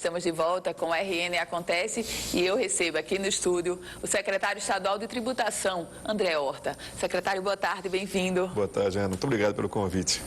estamos de volta com o RN Acontece e eu recebo aqui no estúdio o secretário estadual de Tributação, André Horta. Secretário, boa tarde, bem-vindo. Boa tarde, Ana. Muito obrigado pelo convite.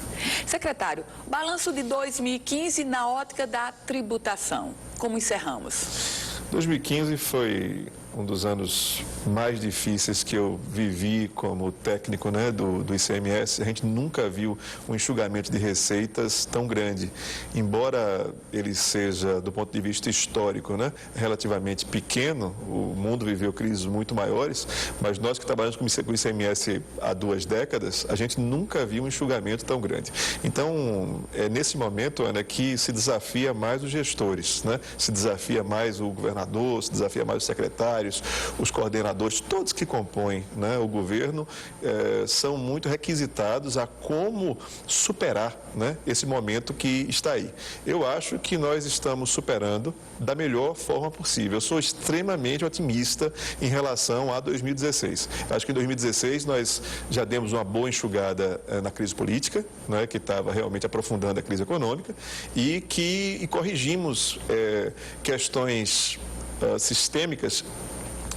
Secretário, balanço de 2015 na ótica da tributação. Como encerramos? 2015 foi um dos anos mais difíceis que eu vivi como técnico, né, do ICMS. A gente nunca viu um enxugamento de receitas tão grande. Embora ele seja, do ponto de vista histórico, né, relativamente pequeno, o mundo viveu crises muito maiores, mas nós que trabalhamos com o ICMS há 2 décadas, a gente nunca viu um enxugamento tão grande. Então, é nesse momento, Ana, que se desafia mais os gestores, né? Se desafia mais o governador, se desafia mais os secretários, os coordenadores, todos que compõem, né, o governo, são muito requisitados a como superar, né, esse momento que está aí. Eu acho que nós estamos superando da melhor forma possível. Eu sou extremamente otimista em relação a 2016. Acho que em 2016 nós já demos uma boa enxugada na crise política, né, que estava realmente aprofundando a crise econômica, e corrigimos questões sistêmicas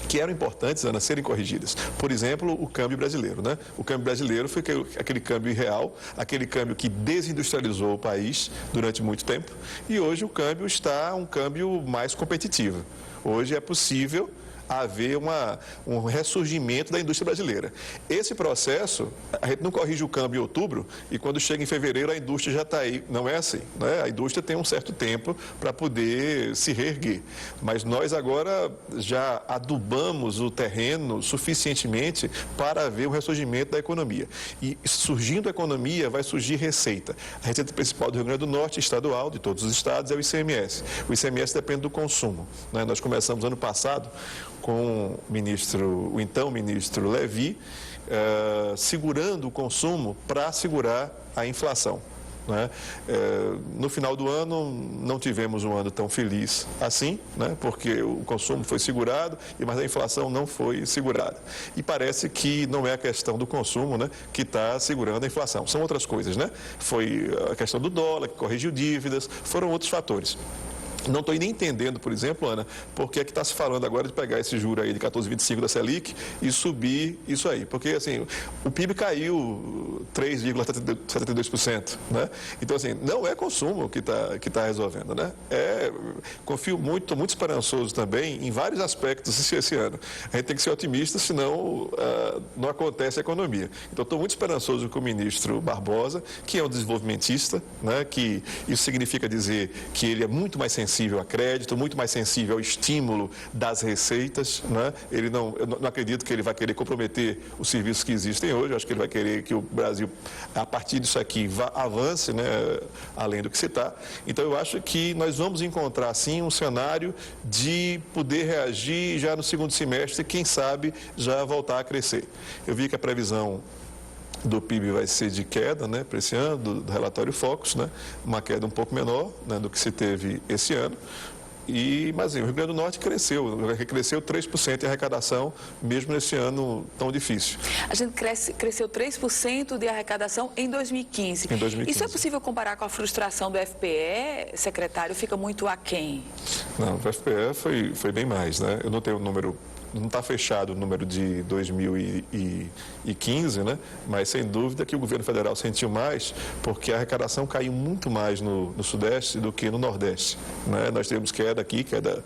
que eram importantes, Ana, serem corrigidas. Por exemplo, o câmbio brasileiro, né? O câmbio brasileiro foi aquele câmbio irreal, aquele câmbio que desindustrializou o país durante muito tempo, e hoje o câmbio está um câmbio mais competitivo. Hoje é possível haver um ressurgimento da indústria brasileira. Esse processo, a gente não corrige o câmbio em outubro e quando chega em fevereiro a indústria já está aí. Não é assim, né? A indústria tem um certo tempo para poder se reerguer. Mas nós agora já adubamos o terreno suficientemente para haver o ressurgimento da economia. E surgindo a economia, vai surgir receita. A receita principal do Rio Grande do Norte, estadual, de todos os estados, é o ICMS. O ICMS depende do consumo, né? Nós começamos ano passado com o então ministro Levi, segurando o consumo para segurar a inflação, né? No final do ano não tivemos um ano tão feliz assim, né? Porque o consumo foi segurado, mas a inflação não foi segurada. E parece que não é a questão do consumo, né, que está segurando a inflação. São outras coisas, né? Foi a questão do dólar, que corrigiu dívidas, foram outros fatores. Não estou nem entendendo, por exemplo, Ana, por que está se falando agora de pegar esse juro aí de 14,25 da Selic e subir isso aí. Porque, assim, o PIB caiu 3,72%, né? Então, assim, não é consumo que tá resolvendo, né? Confio muito, estou muito esperançoso também em vários aspectos esse ano. A gente tem que ser otimista, senão não acontece a economia. Então, estou muito esperançoso com o ministro Barbosa, que é um desenvolvimentista, né? Que isso significa dizer que ele é muito mais sensível a crédito, muito mais sensível ao estímulo das receitas, né? Eu não acredito que ele vai querer comprometer os serviços que existem hoje. Eu acho que ele vai querer que o Brasil, a partir disso aqui, avance, né, além do que se está. Então, eu acho que nós vamos encontrar, sim, um cenário de poder reagir já no segundo semestre, quem sabe já voltar a crescer. Eu vi que a previsão do PIB vai ser de queda, né, para esse ano, do relatório Focus, né, uma queda um pouco menor, né, do que se teve esse ano. Mas o Rio Grande do Norte cresceu 3% em arrecadação, mesmo nesse ano tão difícil. A gente cresceu 3% de arrecadação em 2015. Em 2015. Isso é possível comparar com a frustração do FPE, secretário? Fica muito aquém? Não, o FPE foi bem mais, né? Eu não tenho o número. Não está fechado o número de 2015, né? Mas sem dúvida que o governo federal sentiu mais, porque a arrecadação caiu muito mais no Sudeste do que no Nordeste, né? Nós tivemos queda aqui, queda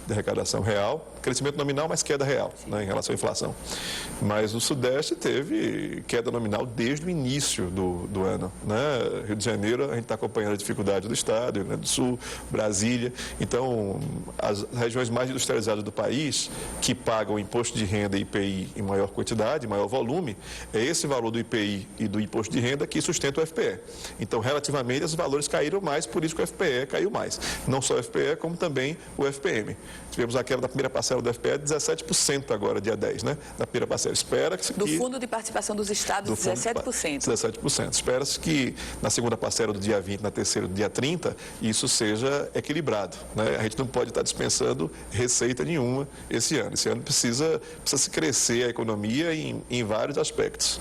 de arrecadação real, crescimento nominal, mas queda real, né, em relação à inflação. Mas o Sudeste teve queda nominal desde o início do ano, né? Rio de Janeiro, a gente está acompanhando a dificuldade do Estado, Rio Grande do Sul, Brasília. Então, as regiões mais industrializadas do país, que pagam imposto de renda e IPI em maior quantidade, maior volume, é esse valor do IPI e do imposto de renda que sustenta o FPE. Então, relativamente, os valores caíram mais, por isso que o FPE caiu mais. Não só o FPE, como também o FPM. tivemos a queda da primeira parcela do FPE de 17% agora, dia 10, né? Da primeira parcela. Espera-se que... Do Fundo de Participação dos Estados, 17%. 17%. Espera-se que na segunda parcela do dia 20, na terceira do dia 30, isso seja equilibrado, né? A gente não pode estar dispensando receita nenhuma esse ano. Esse ano precisa se crescer a economia em vários aspectos.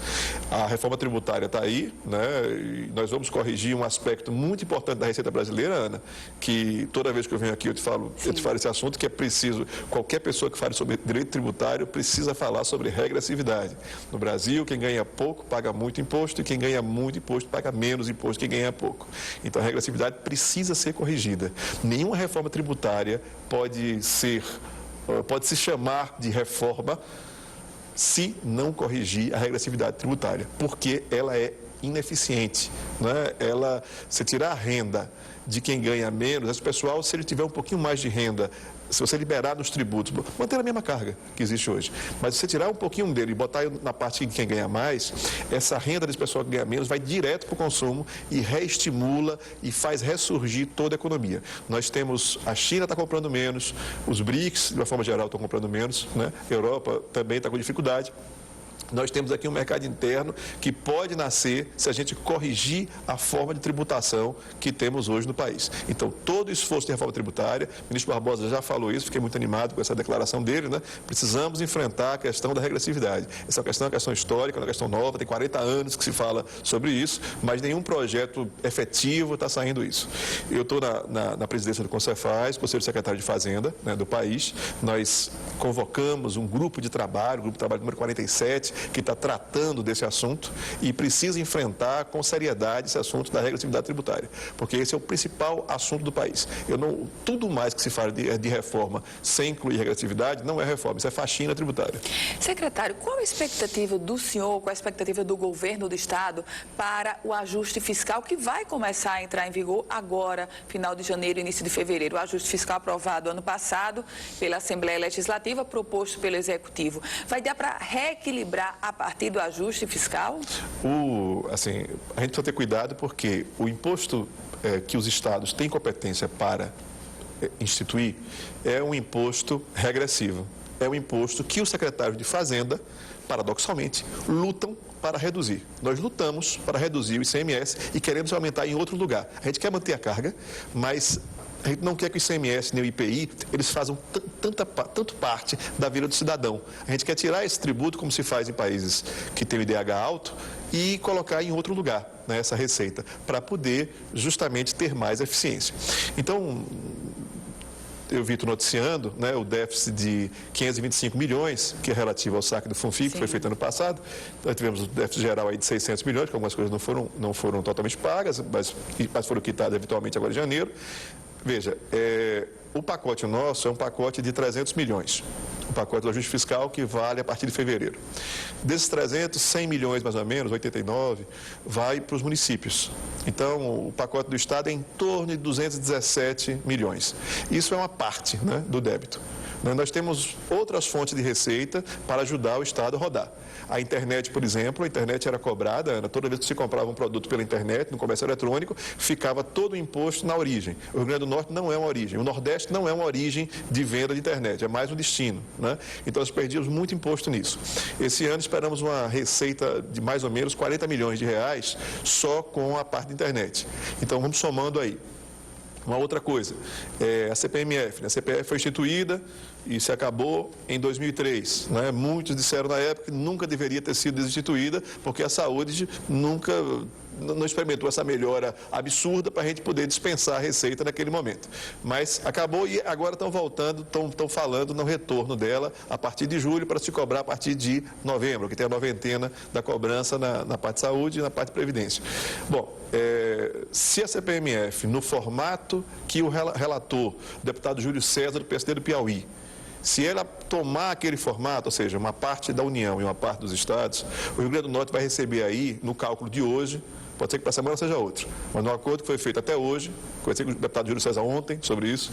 A reforma tributária está aí, né? E nós vamos corrigir um aspecto muito importante da receita brasileira, Ana, que toda vez que eu venho aqui eu te falo esse assunto, que é preciso, qualquer pessoa que fale sobre direito tributário precisa falar sobre regressividade. No Brasil, quem ganha pouco paga muito imposto e quem ganha muito imposto paga menos imposto que quem ganha pouco. Então a regressividade precisa ser corrigida. Nenhuma reforma tributária pode se chamar de reforma se não corrigir a regressividade tributária, porque ela é ineficiente, né? Se tirar a renda de quem ganha menos, esse pessoal, se ele tiver um pouquinho mais de renda, se você liberar nos tributos, manter a mesma carga que existe hoje, mas se você tirar um pouquinho dele e botar na parte de quem ganha mais, essa renda desse pessoal que ganha menos vai direto para o consumo e reestimula e faz ressurgir toda a economia. Nós temos, a China está comprando menos, os BRICS, de uma forma geral, estão comprando menos, né? A Europa também está com dificuldade. Nós temos aqui um mercado interno que pode nascer se a gente corrigir a forma de tributação que temos hoje no país. Então, todo o esforço de reforma tributária, o ministro Barbosa já falou isso, fiquei muito animado com essa declaração dele, né? Precisamos enfrentar a questão da regressividade. Essa questão é uma questão histórica, é uma questão nova, tem 40 anos que se fala sobre isso, mas nenhum projeto efetivo está saindo isso. Eu estou na presidência do Concefaz, Conselho Secretário de Fazenda, né, do país. Nós convocamos um grupo de trabalho, o grupo de trabalho número 47, que está tratando desse assunto e precisa enfrentar com seriedade esse assunto da regressividade tributária, porque esse é o principal assunto do país. Tudo mais que se fala de reforma sem incluir regressividade não é reforma, isso é faxina tributária. Secretário, qual a expectativa do senhor, qual a expectativa do governo do Estado para o ajuste fiscal que vai começar a entrar em vigor agora, final de janeiro, início de fevereiro? O ajuste fiscal aprovado ano passado pela Assembleia Legislativa, proposto pelo Executivo. Vai dar para reequilibrar a partir do ajuste fiscal? A gente precisa ter cuidado porque o imposto que os estados têm competência para instituir é um imposto regressivo. É um imposto que os secretários de Fazenda, paradoxalmente, lutam para reduzir. Nós lutamos para reduzir o ICMS e queremos aumentar em outro lugar. A gente quer manter a carga, mas a gente não quer que o ICMS nem o IPI, eles façam tanto parte da vida do cidadão. A gente quer tirar esse tributo, como se faz em países que têm o IDH alto, e colocar em outro lugar, né, essa receita, para poder justamente ter mais eficiência. Então, eu vi noticiando, né, o déficit de 525 milhões, que é relativo ao saque do FUNFIC, que foi feito ano passado. Nós tivemos o déficit geral aí de 600 milhões, que algumas coisas não foram totalmente pagas, mas foram quitadas eventualmente agora em janeiro. Veja, o pacote nosso é um pacote de 300 milhões. O pacote do ajuste fiscal que vale a partir de fevereiro. Desses 300, 100 milhões mais ou menos, 89, vai para os municípios. Então, o pacote do Estado é em torno de 217 milhões. Isso é uma parte, né, do débito. Nós temos outras fontes de receita para ajudar o Estado a rodar. A internet, por exemplo, a internet era cobrada, Ana, toda vez que se comprava um produto pela internet, no comércio eletrônico, ficava todo o imposto na origem. O Rio Grande do Norte não é uma origem, o Nordeste não é uma origem de venda de internet, é mais um destino, né? Então, nós perdíamos muito imposto nisso. Esse ano esperamos uma receita de mais ou menos 40 milhões de reais só com a parte da internet. Então, vamos somando aí. Uma outra coisa, a CPMF. A CPMF foi instituída e se acabou em 2003. Né? Muitos disseram na época que nunca deveria ter sido desinstituída, porque a saúde nunca não experimentou essa melhora absurda para a gente poder dispensar a receita naquele momento. Mas acabou e agora estão voltando, estão falando no retorno dela a partir de julho para se cobrar a partir de novembro, que tem a noventena da cobrança na parte de saúde e na parte de previdência. Bom, se a CPMF, no formato que o relator, o deputado Júlio César, do PSD do Piauí, se ela tomar aquele formato, ou seja, uma parte da União e uma parte dos estados, o Rio Grande do Norte vai receber aí, no cálculo de hoje, pode ser que para a semana seja outro, mas no acordo que foi feito até hoje, conversei com o deputado Júlio César ontem sobre isso,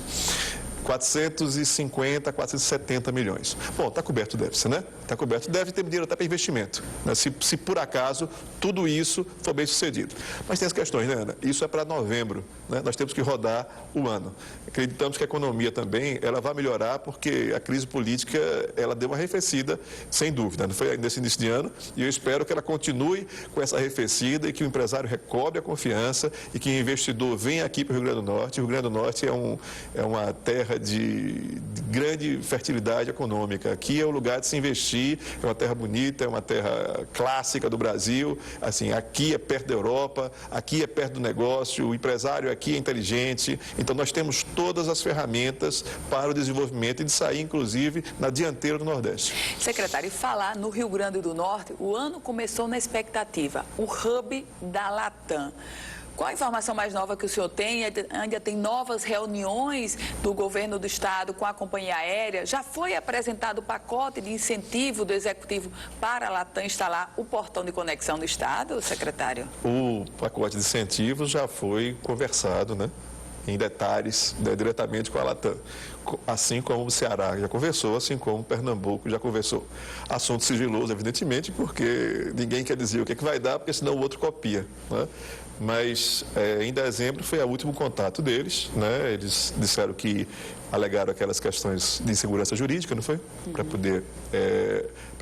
450, 470 milhões. Bom, está coberto o déficit, né? Está coberto, deve ter dinheiro até para investimento, né? Se por acaso tudo isso for bem sucedido. Mas tem as questões, né, Ana? Isso é para novembro, né? Nós temos que rodar o ano. Acreditamos que a economia também, ela vai melhorar porque a crise política, ela deu uma arrefecida, sem dúvida, não foi nesse início de ano, e eu espero que ela continue com essa arrefecida e que o empresário recobre a confiança e que o investidor venha aqui para o Rio Grande do Norte. O Rio Grande do Norte é uma terra de grande fertilidade econômica. Aqui é o lugar de se investir, é uma terra bonita, é uma terra clássica do Brasil, assim, aqui é perto da Europa, aqui é perto do negócio, o empresário aqui é inteligente, então nós temos todas as ferramentas para o desenvolvimento e de sair, inclusive, na dianteira do Nordeste. Secretário, e falar no Rio Grande do Norte, o ano começou na expectativa, o hub da Latam. Qual a informação mais nova que o senhor tem? Ainda tem novas reuniões do governo do estado com a companhia aérea? Já foi apresentado o pacote de incentivo do executivo para a Latam instalar o portão de conexão do estado, secretário? O pacote de incentivos já foi conversado, né, em detalhes, né, diretamente com a Latam. Assim como o Ceará já conversou, assim como o Pernambuco já conversou. Assunto sigiloso, evidentemente, porque ninguém quer dizer o que vai dar, porque senão o outro copia, né? Mas em dezembro foi o último contato deles, né? Eles disseram que alegaram aquelas questões de insegurança jurídica, não foi? Para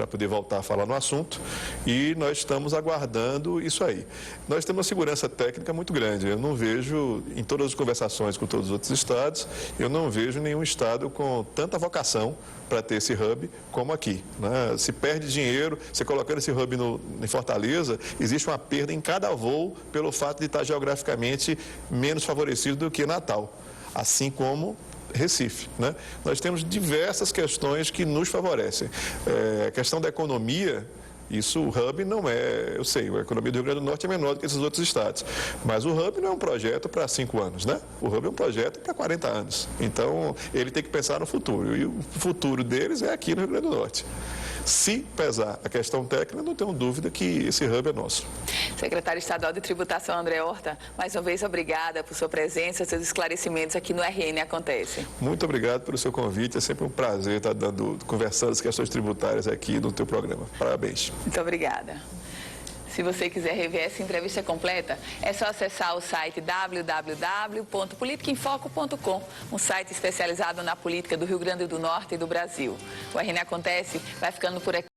poder voltar a falar no assunto, e nós estamos aguardando isso aí. Nós temos uma segurança técnica muito grande. Eu não vejo, em todas as conversações com todos os outros estados, eu não vejo nenhum estado com tanta vocação para ter esse hub como aqui, né? Se perde dinheiro, você colocando esse hub em Fortaleza, existe uma perda em cada voo pelo fato de estar geograficamente menos favorecido do que Natal, assim como Recife, né? Nós temos diversas questões que nos favorecem. A questão da economia, isso, o hub não é, eu sei, a economia do Rio Grande do Norte é menor do que esses outros estados, mas o hub não é um projeto para 5 anos, né? O hub é um projeto para 40 anos. Então, ele tem que pensar no futuro, e o futuro deles é aqui no Rio Grande do Norte. Se pesar a questão técnica, não tenho dúvida que esse hub é nosso. Secretário Estadual de Tributação, André Horta, mais uma vez obrigada por sua presença, seus esclarecimentos aqui no RN Acontece. Muito obrigado pelo seu convite, é sempre um prazer estar conversando as questões tributárias aqui no teu programa. Parabéns. Muito obrigada. Se você quiser rever essa entrevista completa, é só acessar o site www.politicaemfoco.com, um site especializado na política do Rio Grande do Norte e do Brasil. O RN Acontece vai ficando por aqui.